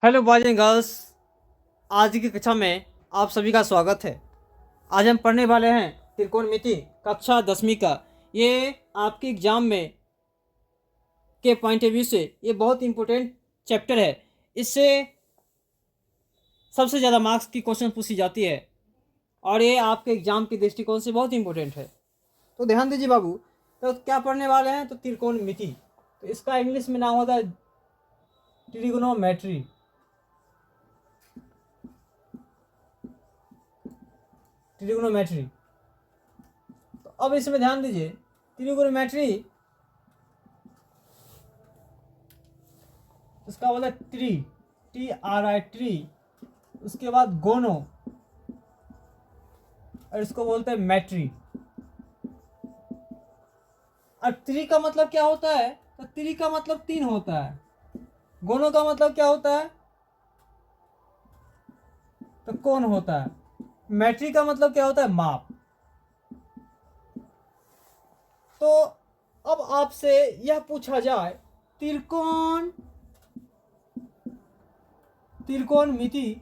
Hello boys and girls. आज की कक्षा में आप सभी का स्वागत है। आज हम पढ़ने वाले हैं त्रिकोणमिति कक्षा 10वीं का। ये आपके एग्जाम में के पॉइंट ऑफ व्यू से ये बहुत इंपॉर्टेंट चैप्टर है। इससे सबसे ज़्यादा मार्क्स की क्वेश्चन पूछी जाती है और ये आपके एग्जाम के दृष्टिकोण से बहुत इंपॉर्टेंट है। तो ध्यान दीजिए बाबू। तो क्या पढ़ने वाले हैं? तो त्रिकोणमिति। तो इसका इंग्लिश में नाम होता है ट्रिगोनोमेट्री। ट्रिगोनोमेट्री। तो अब इसमें ध्यान दीजिए, ट्रिगोनोमेट्री इसका बोला TRI ट्री, उसके बाद गोनो, और इसको बोलते हैं मैट्री। और ट्री का मतलब क्या होता है? तो ट्री का मतलब 3 होता है। गोनो का मतलब क्या होता है? तो कोण होता है। मैट्री का मतलब क्या होता है? माप। तो अब आपसे यह पूछा जाए, त्रिकोणमिति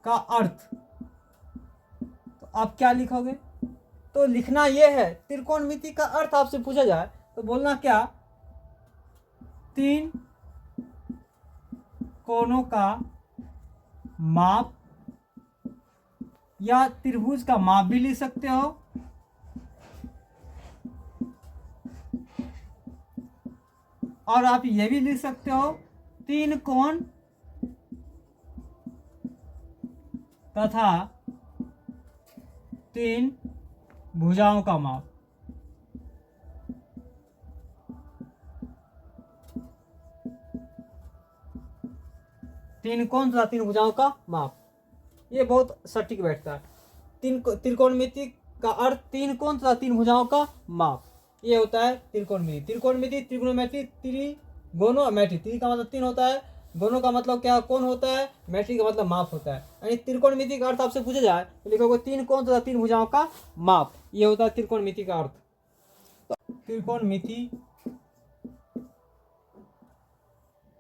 का अर्थ, तो आप क्या लिखोगे? तो लिखना यह है, त्रिकोणमिति का अर्थ आपसे पूछा जाए तो बोलना क्या? 3 कोणों का माप, या त्रिभुज का माप भी लिख सकते हो, और आप ये भी लिख सकते हो 3 कोण तथा 3 भुजाओं का माप। तीन कोण तथा 3 भुजाओं का माप, ये बहुत सटीक बैठता है। त्रिकोणमिति का अर्थ 3 कोण तथा 3 भुजाओं का माप, ये होता है त्रिकोणमिति। त्रिकोणमिति, त्रिकोणोमेट्री, त्रिगोनोमेट्री। त्रि का मतलब 3 होता है, गोनो का मतलब क्या? कोण होता है, मैट्री का मतलब माप होता है। यानी त्रिकोणमिति का अर्थ आपसे पूछा जाए तो लिखोगे 3 कोण तथा 3 भुजाओं का माप, ये होता है त्रिकोणमिति का अर्थ। तो त्रिकोणमिति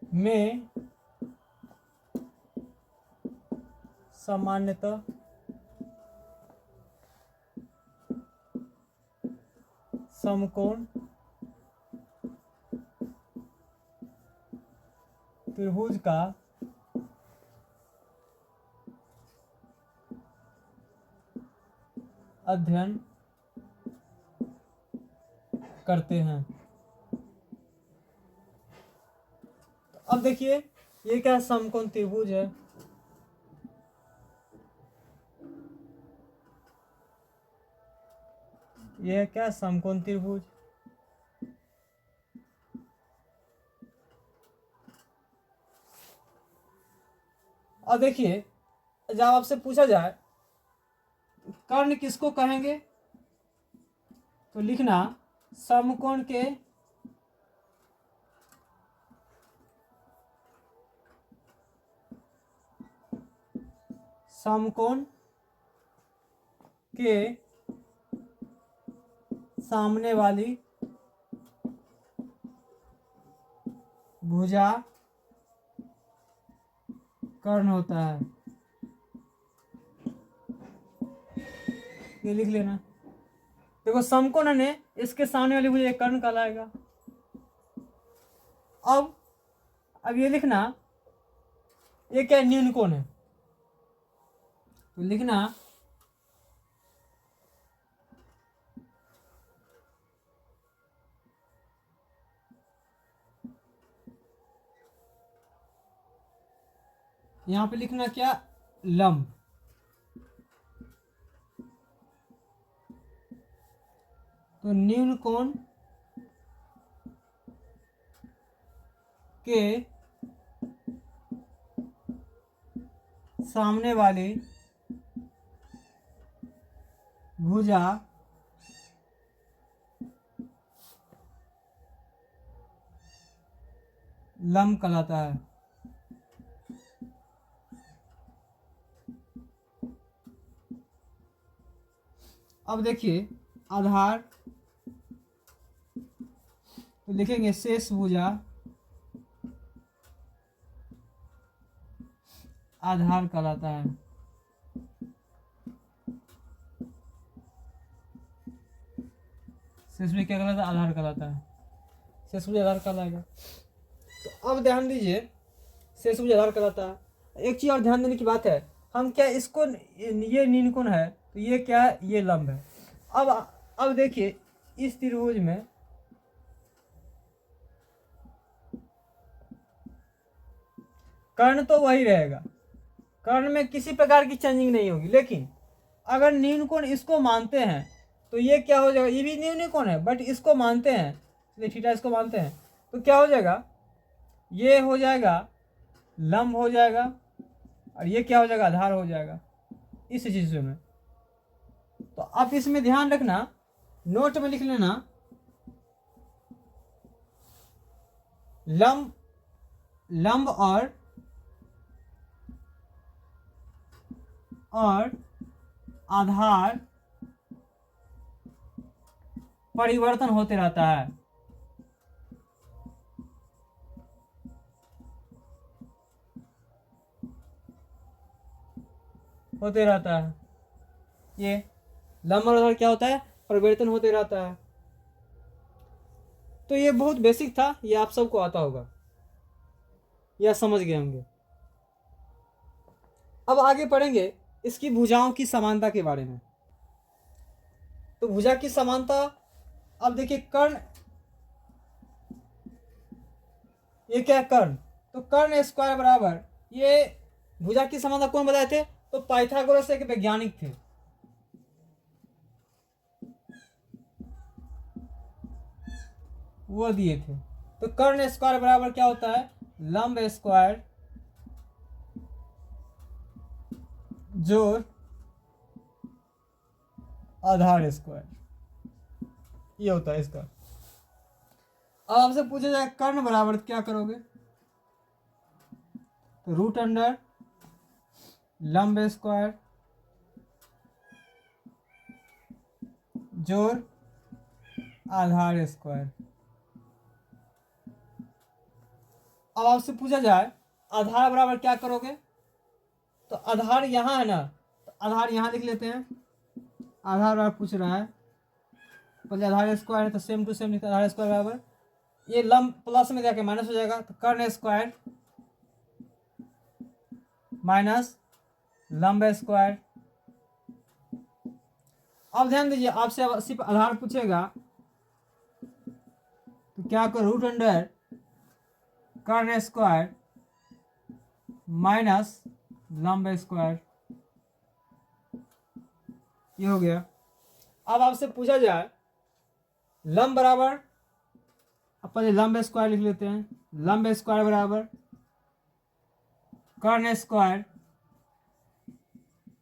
में सामान्यतः समकोण त्रिभुज का अध्ययन करते हैं। अब देखिए, ये क्या समकोण त्रिभुज है? यह क्या समकोण त्रिभुज? और देखिए, जब आपसे पूछा जाए कर्ण किसको कहेंगे, तो लिखना समकोण के समकोण के सामने वाली भुजा कर्ण होता है। ये लिख लेना। देखो, समकोण ने इसके सामने वाली भुजा कर्ण कहलाएगा। अब ये लिखना, ये क्या? न्यून कोण है। तो लिखना यहां पे लिखना क्या? लंब। तो न्यून कोण के सामने वाली भुजा लंब कहलाता है। अब देखिए, आधार तो लिखेंगे शेष भुजा आधार कहलाता है। शेषभुज क्या कहलाता है? आधार कहलाता है। शेषभुज आधार कहलाएगा। तो अब ध्यान दीजिए, शेषभुज आधार कहलाता है। एक चीज और ध्यान देने की बात है, हम क्या इसको, ये नीलकोण है तो ये क्या है? ये लंब है। अब देखिए इस त्रिभुज में कर्ण तो वही रहेगा, कर्ण में किसी प्रकार की चेंजिंग नहीं होगी, लेकिन अगर न्यूनकोण इसको मानते हैं तो ये क्या हो जाएगा? ये भी न्यूनकोण है बट इसको मानते हैं, इसलिए थीटा इसको मानते हैं, तो क्या हो जाएगा? ये हो जाएगा लंब हो जाएगा और ये क्या हो जाएगा? आधार हो जाएगा इस चीज में। तो आप इसमें ध्यान रखना, नोट में लिख लेना, लंब और आधार परिवर्तन होते रहता है। होते रहता है। ये लंब और आधार क्या होता है? परिवर्तन होते रहता है। तो ये बहुत बेसिक था, ये आप सबको आता होगा, यह समझ गए होंगे। अब आगे पढ़ेंगे इसकी भुजाओं की समानता के बारे में। तो भुजा की समानता, अब देखिए कर्ण, ये क्या है? कर्ण। तो कर्ण स्क्वायर बराबर, ये भुजा की समानता कौन बताए थे? तो पाइथागोरस एक वैज्ञानिक थे। वो दिए थे। तो कर्ण स्क्वायर बराबर क्या होता है? लंब स्क्वायर जोड़ आधार स्क्वायर, ये होता है इसका। अब आपसे पूछा जाए कर्ण बराबर क्या करोगे? तो रूट अंडर लंब स्क्वायर जोड़ आधार स्क्वायर। अब आपसे पूछा जाए आधार बराबर क्या करोगे? तो आधार यहाँ है ना, तो आधार यहाँ लिख लेते हैं। आधार बराबर पूछ रहा है, पहले आधार स्क्वायर है तो सेम टू सेम लिखते हैं। आधार स्क्वायर बराबर, ये लंब प्लस में जाके माइनस हो जाएगा, तो कर्ण स्क्वायर माइनस लंब स्क्वायर। अब ध्यान दीजिए, आपसे अब सिर्फ आधार पूछेगा तो क्या करो? रूट अंडर कर्ण स्क्वायर माइनस लंब स्क्वायर, ये हो गया। अब आपसे पूछा जाए लंब बराबर, अब पहले लंब स्क्वायर लिख लेते हैं। लंब स्क्वायर बराबर कर्ण स्क्वायर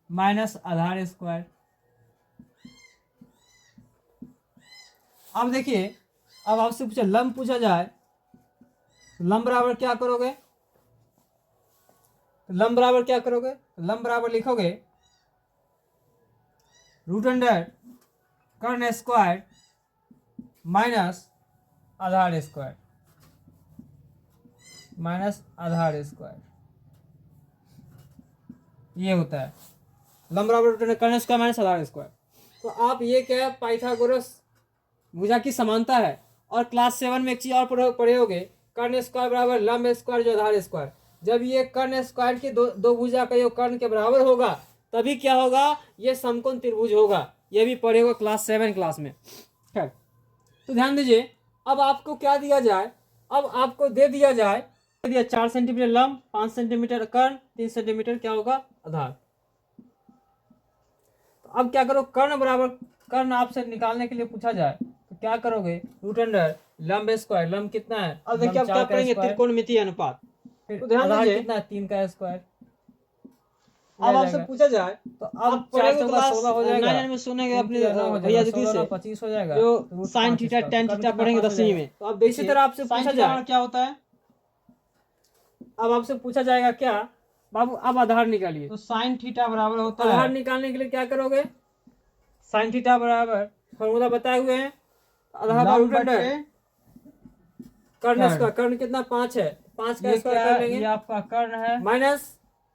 माइनस आधार स्क्वायर। अब देखिए, अब आपसे पूछा लंब पूछा जाए तो लंब बराबर क्या करोगे? तो लंब बराबर क्या करोगे? तो लंब बराबर लिखोगे रूट अंडर कर्ण स्क्वायर माइनस आधार स्क्वायर, माइनस आधार स्क्वायर, ये होता है लंब बराबर रूट अंडर कर्ण स्क्वायर माइनस आधार स्क्वायर। तो आप ये क्या है? पाइथागोरस भुजा की समानता है। और क्लास 7 में एक चीज और पढ़े होगे, कर्ण स्क्वायर बराबर लंब स्क्वायर जो आधार स्क्वायर। जब ये कर्ण स्क्वायर की दो भुजा का योग कर्ण के बराबर होगा तभी क्या होगा? ये समकोण त्रिभुज होगा। ये भी पढ़े होगा क्लास 7 क्लास में। खैर, तो ध्यान दीजिए, अब आपको क्या दिया जाए? अब आपको दे दिया जाए, 4 सेंटीमीटर लंब, 5 सेंटीमीटर कर्ण, 3 सेंटीमीटर क्या होगा? आधार। तो अब क्या करो? कर्ण बराबर, कर्ण आपसे निकालने के लिए पूछा जाए तो क्या करोगे? रूट अंडर लंब स्क्वायर, लंब कितना है? अब देखिए अब क्या करेंगे? त्रिकोणमितीय अनुपात। तो ध्यान दीजिए कितना है? 3 का स्क्वायर। अब आपसे पूछा जाए तो अब 416 हो जाएगा। 9 में सुनेंगे अपने भैया दीदी से, 25 हो जाएगा जो sin थीटा tan थीटा पढ़ेंगे 10वीं में। तो अब इसी तरह आपसे पूछा जाए क्या होता है? अब आपसे पूछा जाएगा क्या बाबू? अब आधार निकालिए। तो sin थीटा बराबर होता है, आधार निकालने के लिए क्या करोगे? sin थीटा बराबर फॉर्मूला बताए हुए हैं, आधार का रूट अंडर कर्ण स्क्वायर, कर्ण कितना? 5 है, 5 का स्क्वायर कर लेंगे, ये आपका कर्ण है, माइनस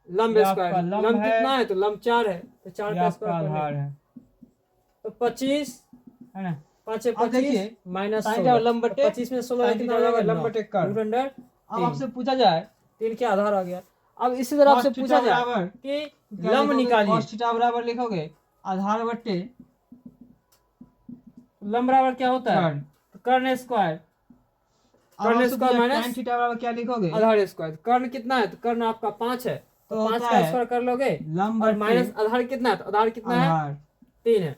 लंब ये आपका स्क्वायर, लंब लंब है, कितना है तो लंब 4 है, तो 4 ये का आपका स्क्वायर कर आधार लेंगे। है, तो 25 है ना। 5 है अब 25 देखिए माइनस साइन 16, थीटा लंब तो बटे 25 में 16 साइन कितना थीटा हो जाएगा बराबर लंब 9 बटे कर्ण। रूट अंडर अब 3, आपसे पूछा जाए 3 के आधार आ गया। अब इसी तरह आपसे cos थीटा पूछा जाए बराबर कि क्या लंब लिखोगे, निकालिए, cos थीटा बराबर लिखोगे आधार बट्टे लंब बराबर क्या होता है कर्ण। तो कर्ण स्क्वायर, अब कर्ण आपसे स्क्वायर पूछा tan माइनस थीटा बराबर क्या लिखोगे, आधार स्क्वायर। कर्ण कितना है तो कर्ण आपका 5 है, तो तो 5 होता का है स्क्वायर कर लोगे, लंब और बट्टे माइनस आधार कितना है तो आधार कितना है आधार। 3 है,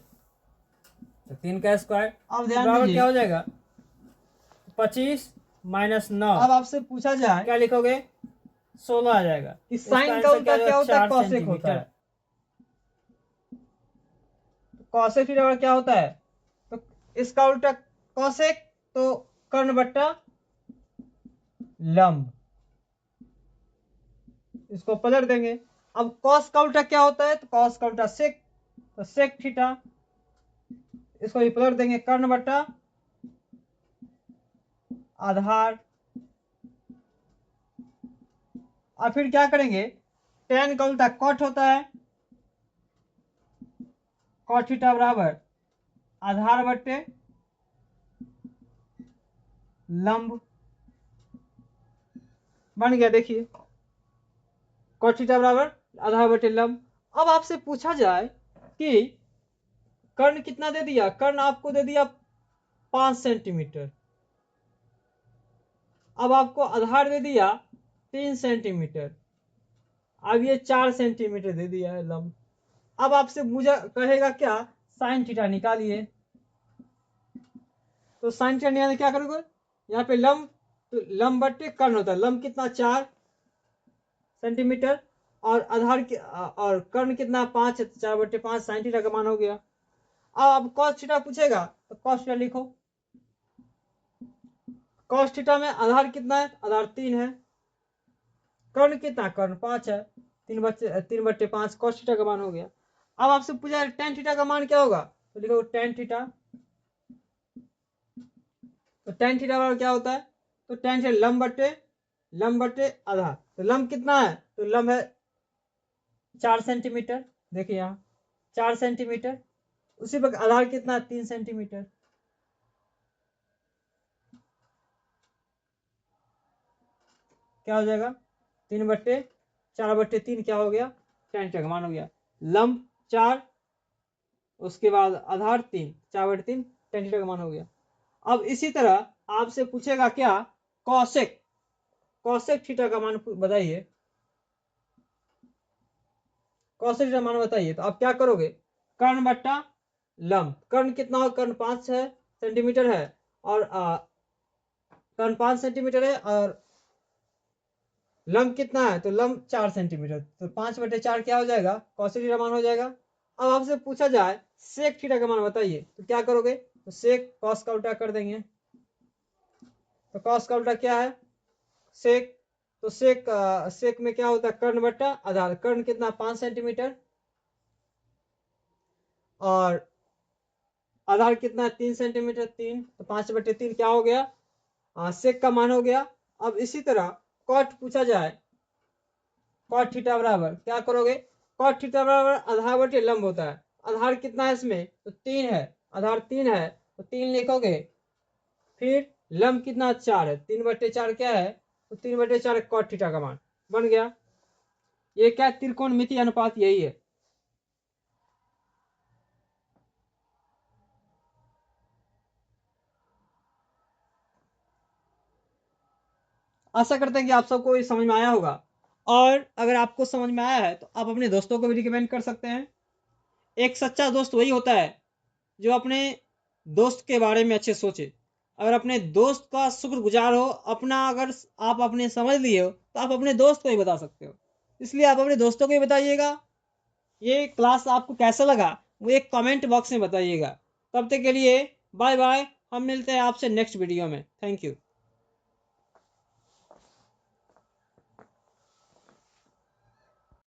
तो 3 का स्क्वायर अब ध्यान बराबर क्या दीजिए, हो जाएगा 25 माइनस 9, अब आपसे पूछा जाए क्या लिखोगे 16 आ जाएगा। कि इसका साइन का आंसर उल्टा क्या क्या होगा होता है, 4 कॉसेक होता सेंटीमीटर। है। कॉसेक थीटा बराबर क्या होता है, तो इसका उल्टा कॉसेक, तो कर्ण बट्टा लंब, इसको पलट देंगे। अब कॉस का उल्टा क्या होता है तो कॉस का उल्टा सेक, तो सेक थीटा, इसको भी पलट देंगे, कर्ण बट्टा आधार। और फिर क्या करेंगे, tan का उल्टा कॉट होता है, कॉट थीटा बराबर आधार बट्टे लंब, बन गया। देखिए कॉट थीटा बराबर आधार बटे लंब। अब आपसे पूछा जाए कि कर्ण कितना दे दिया, कर्ण आपको दे दिया 5 सेंटीमीटर, अब आपको आधार दे दिया 3 सेंटीमीटर, अब ये 4 सेंटीमीटर दे दिया है लंब। अब आपसे मुझे कहेगा क्या, साइन थीटा निकालिए, तो साइन थीटा निकालने क्या करोगे, यहाँ पे लंब, तो लंब बट्टे कर्ण होता है, लंब कितना 4 सेंटीमीटर, और आधार और कर्ण कितना 5 है, तो 4/5 साइन थीटा का मान हो गया। अब कॉस थीटा पूछेगा तो कॉस थीटा लिखो, कॉस थीटा में आधार कितना है, आधार 3 है, कर्ण कितना, कर्ण 5 है, 3/5 कॉस थीटा का मान हो गया। अब आपसे पूछा टेन थीटा का मान क्या होगा, तो लिखो टेन थीटा, तो टेन थीटा बराबर क्या होता है, तो टेन थीटा लंब बटे आधार, तो लंब कितना है तो लंब है 4 सेंटीमीटर, देखिए यहाँ 4 सेंटीमीटर, उसी पर आधार कितना है 3 सेंटीमीटर, क्या हो जाएगा 3/4/3 क्या हो गया, टेन थीटा का मान हो गया। लंब 4, उसके बाद आधार 3, 4/3 टेन थीटा का मान हो गया। अब इसी तरह आपसे पूछेगा क्या, कॉसेक, कॉसेक थीटा का मान बताइए, कॉसेक थीटा मान बताइए, तो आप क्या करोगे, कर्ण बट्टा लंब, कर्ण कितना हो, कर्ण 5 है सेंटीमीटर है, और कर्ण 5 सेंटीमीटर है, और लंब कितना है तो लंब 4 सेंटीमीटर, तो 5/4 क्या हो जाएगा, कॉसेक थीटा मान हो जाएगा। अब आपसे पूछा जाए सेक थीटा का मान बताइए, तो क्या करोगे, तो सेक कॉस का उल्टा कर देंगे, तो कॉस का उल्टा क्या है सेक, तो सेक में क्या होता है कर्ण बट्टा आधार, कर्ण कितना 5 सेंटीमीटर, और आधार कितना है 3 सेंटीमीटर, 3, तो 5/3 क्या हो गया, सेक का मान हो गया। अब इसी तरह कॉट पूछा जाए, कॉट थीटा बराबर क्या करोगे, कॉट थीटा बराबर आधार बटे लंब होता है, आधार कितना है इसमें तो 3 है, आधार 3 है तो 3 लिखोगे, फिर लंब कितना 4 है, 3/4 क्या है तो 3/4 कॉट थीटा का मान बन गया। ये क्या त्रिकोणमिति अनुपात यही है। आशा करते हैं कि आप सबको ये समझ में आया होगा, और अगर आपको समझ में आया है तो आप अपने दोस्तों को भी रिकमेंड कर सकते हैं। एक सच्चा दोस्त वही होता है जो अपने दोस्त के बारे में अच्छे सोचे, अगर अपने दोस्त का शुक्रगुजार हो, अपना अगर आप अपने समझ लिए हो तो आप अपने दोस्त को ही बता सकते हो, इसलिए आप अपने दोस्तों को ही बताइएगा। ये क्लास आपको कैसा लगा वो एक कमेंट बॉक्स में बताइएगा। तब तक के लिए बाय बाय, हम मिलते हैं आपसे नेक्स्ट वीडियो में, थैंक यू।